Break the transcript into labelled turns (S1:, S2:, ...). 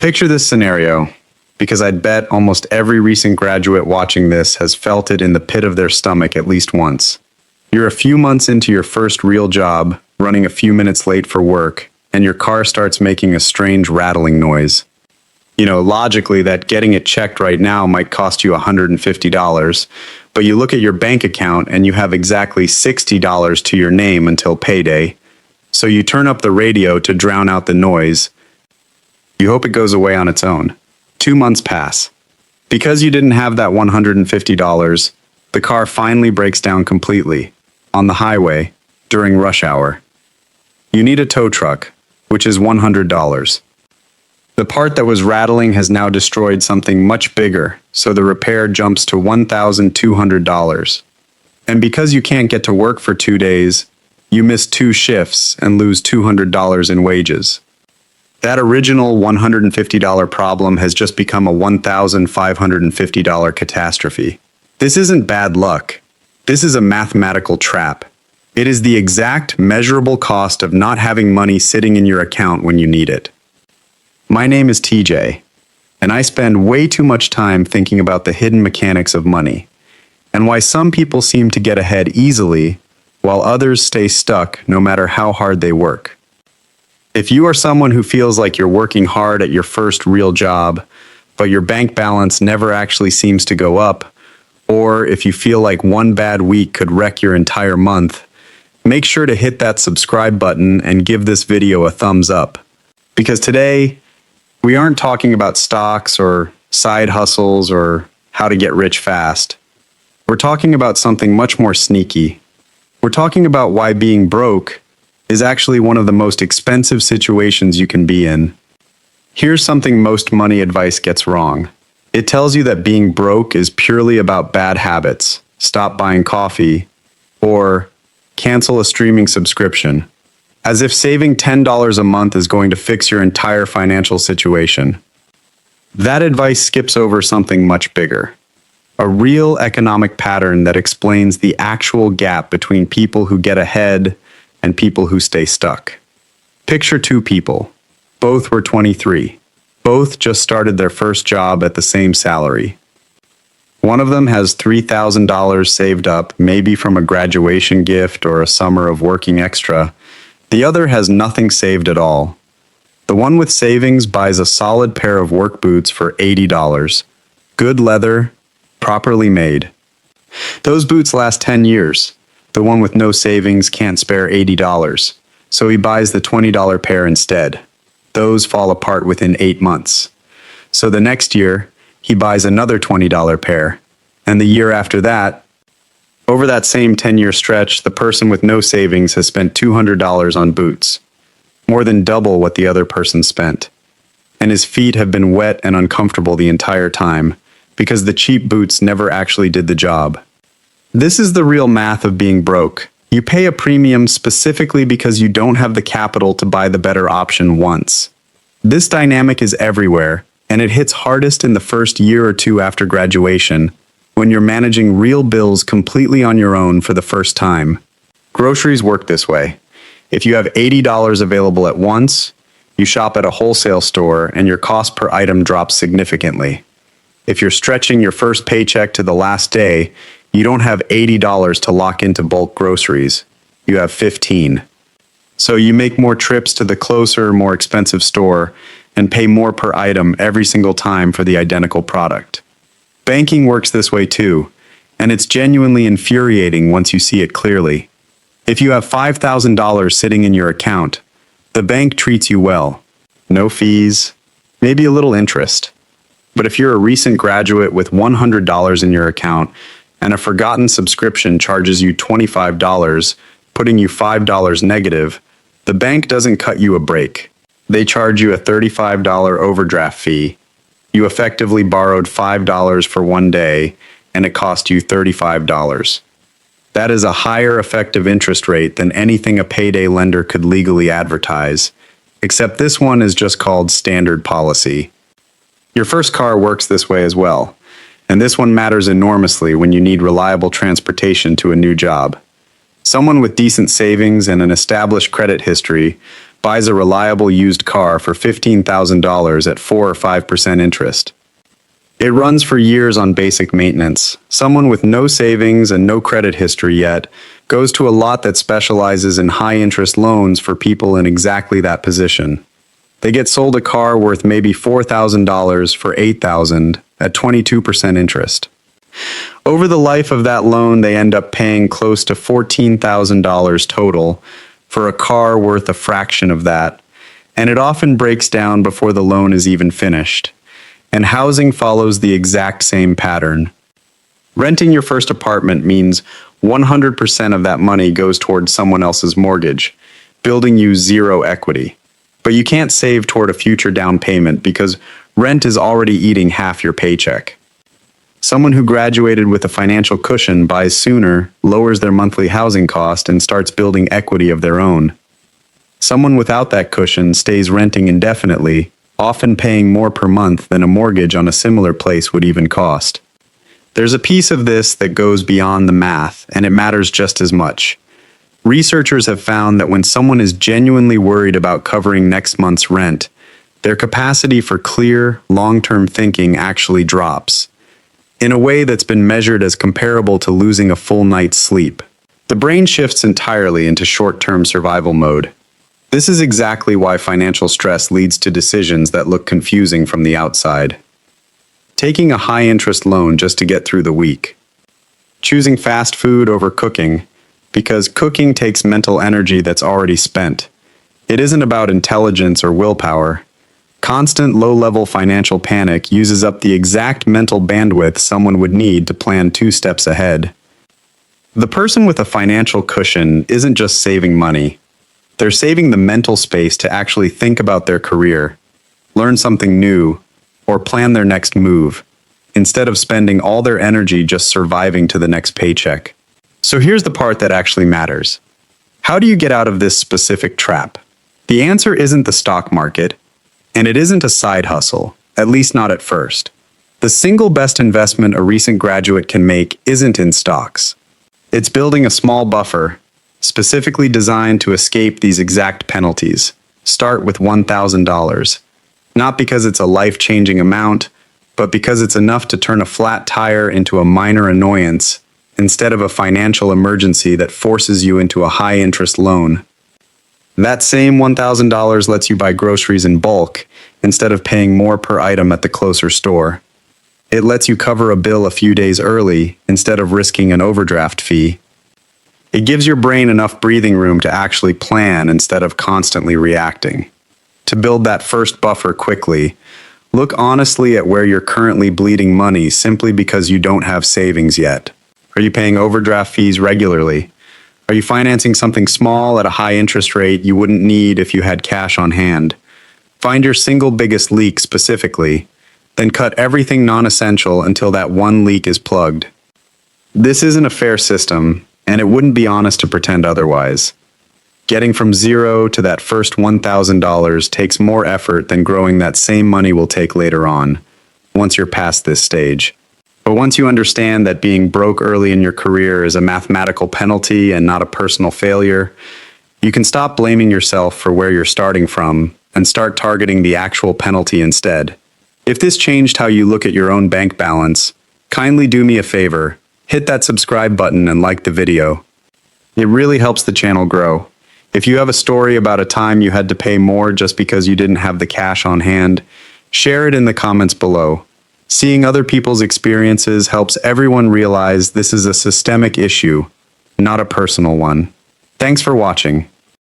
S1: Picture this scenario, because I'd bet almost every recent graduate watching this has felt it in the pit of their stomach at least once. You're a few months into your first real job, running a few minutes late for work, and your car starts making a strange rattling noise. Logically, that getting it checked right now might cost you $150, but you look at your bank account and you have exactly $60 to your name until payday. So you turn up the radio to drown out the noise. You hope it goes away on its own. 2 months pass. Because you didn't have that $150, the car finally breaks down completely, on the highway, during rush hour. You need a tow truck, which is $100. The part that was rattling has now destroyed something much bigger, so the repair jumps to $1,200. And because you can't get to work for 2 days, you miss 2 shifts and lose $200 in wages. That original $150 problem has just become a $1,550 catastrophe. This isn't bad luck. This is a mathematical trap. It is the exact measurable cost of not having money sitting in your account when you need it. My name is TeeJay, and I spend way too much time thinking about the hidden mechanics of money, and why some people seem to get ahead easily, while others stay stuck no matter how hard they work. If you are someone who feels like you're working hard at your first real job, but your bank balance never actually seems to go up, or if you feel like one bad week could wreck your entire month, make sure to hit that subscribe button and give this video a thumbs up. Because today, we aren't talking about stocks or side hustles or how to get rich fast. We're talking about something much more sneaky. We're talking about why being broke is actually one of the most expensive situations you can be in. Here's something most money advice gets wrong. It tells you that being broke is purely about bad habits, stop buying coffee, or cancel a streaming subscription. As if saving $10 a month is going to fix your entire financial situation. That advice skips over something much bigger. A real economic pattern that explains the actual gap between people who get ahead and people who stay stuck. Picture 2 people. Both were 23. Both just started their first job at the same salary. One of them has $3,000 saved up, maybe from a graduation gift or a summer of working extra. The other has nothing saved at all. The one with savings buys a solid pair of work boots for $80. Good leather, properly made. Those boots last 10 years. The one with no savings can't spare $80, so he buys the $20 pair instead. Those fall apart within 8 months. So the next year, he buys another $20 pair, and the year after that, over that same 10-year stretch, the person with no savings has spent $200 on boots, more than double what the other person spent. And his feet have been wet and uncomfortable the entire time, because the cheap boots never actually did the job. This is the real math of being broke. You pay a premium specifically because you don't have the capital to buy the better option once. This dynamic is everywhere, and it hits hardest in the first year or 2 after graduation, when you're managing real bills completely on your own for the first time. Groceries work this way. If you have $80 available at once, you shop at a wholesale store and your cost per item drops significantly. If you're stretching your first paycheck to the last day, you don't have $80 to lock into bulk groceries. You have 15. So you make more trips to the closer, more expensive store and pay more per item every single time for the identical product. Banking works this way too, and it's genuinely infuriating once you see it clearly. If you have $5,000 sitting in your account, the bank treats you well. No fees, maybe a little interest. But if you're a recent graduate with $100 in your account and a forgotten subscription charges you $25, putting you $5 negative, the bank doesn't cut you a break. They charge you a $35 overdraft fee. You effectively borrowed $5 for 1 day, and it cost you $35. That is a higher effective interest rate than anything a payday lender could legally advertise, except this one is just called standard policy. Your first car works this way as well, and this one matters enormously when you need reliable transportation to a new job. Someone with decent savings and an established credit history buys a reliable used car for $15,000 at 4 or 5% interest. It runs for years on basic maintenance. Someone with no savings and no credit history yet goes to a lot that specializes in high-interest loans for people in exactly that position. They get sold a car worth maybe $4,000 for $8,000 at 22% interest. Over the life of that loan, they end up paying close to $14,000 total for a car worth a fraction of that, and it often breaks down before the loan is even finished. And housing follows the exact same pattern. Renting your first apartment means 100% of that money goes towards someone else's mortgage, building you zero equity. But you can't save toward a future down payment because rent is already eating half your paycheck. Someone who graduated with a financial cushion buys sooner, lowers their monthly housing cost, and starts building equity of their own. Someone without that cushion stays renting indefinitely, often paying more per month than a mortgage on a similar place would even cost. There's a piece of this that goes beyond the math, and it matters just as much. Researchers have found that when someone is genuinely worried about covering next month's rent, their capacity for clear, long-term thinking actually drops, in a way that's been measured as comparable to losing a full night's sleep. The brain shifts entirely into short-term survival mode. This is exactly why financial stress leads to decisions that look confusing from the outside. Taking a high-interest loan just to get through the week. Choosing fast food over cooking, because cooking takes mental energy that's already spent. It isn't about intelligence or willpower. Constant low-level financial panic uses up the exact mental bandwidth someone would need to plan 2 steps ahead. The person with a financial cushion isn't just saving money. They're saving the mental space to actually think about their career, learn something new, or plan their next move, instead of spending all their energy just surviving to the next paycheck. So here's the part that actually matters. How do you get out of this specific trap? The answer isn't the stock market, and it isn't a side hustle, at least not at first. The single best investment a recent graduate can make isn't in stocks. It's building a small buffer, specifically designed to escape these exact penalties. Start with $1,000. Not because it's a life-changing amount, but because it's enough to turn a flat tire into a minor annoyance instead of a financial emergency that forces you into a high-interest loan. That same $1,000 lets you buy groceries in bulk instead of paying more per item at the closer store. It lets you cover a bill a few days early instead of risking an overdraft fee. It gives your brain enough breathing room to actually plan instead of constantly reacting. To build that first buffer quickly, look honestly at where you're currently bleeding money simply because you don't have savings yet. Are you paying overdraft fees regularly? Are you financing something small at a high interest rate you wouldn't need if you had cash on hand? Find your single biggest leak specifically, then cut everything non-essential until that one leak is plugged. This isn't a fair system, and it wouldn't be honest to pretend otherwise. Getting from zero to that first $1,000 takes more effort than growing that same money will take later on, once you're past this stage. But once you understand that being broke early in your career is a mathematical penalty and not a personal failure, you can stop blaming yourself for where you're starting from and start targeting the actual penalty instead. If this changed how you look at your own bank balance, kindly do me a favor. Hit that subscribe button and like the video. It really helps the channel grow. If you have a story about a time you had to pay more just because you didn't have the cash on hand, share it in the comments below. Seeing other people's experiences helps everyone realize this is a systemic issue, not a personal one. Thanks for watching.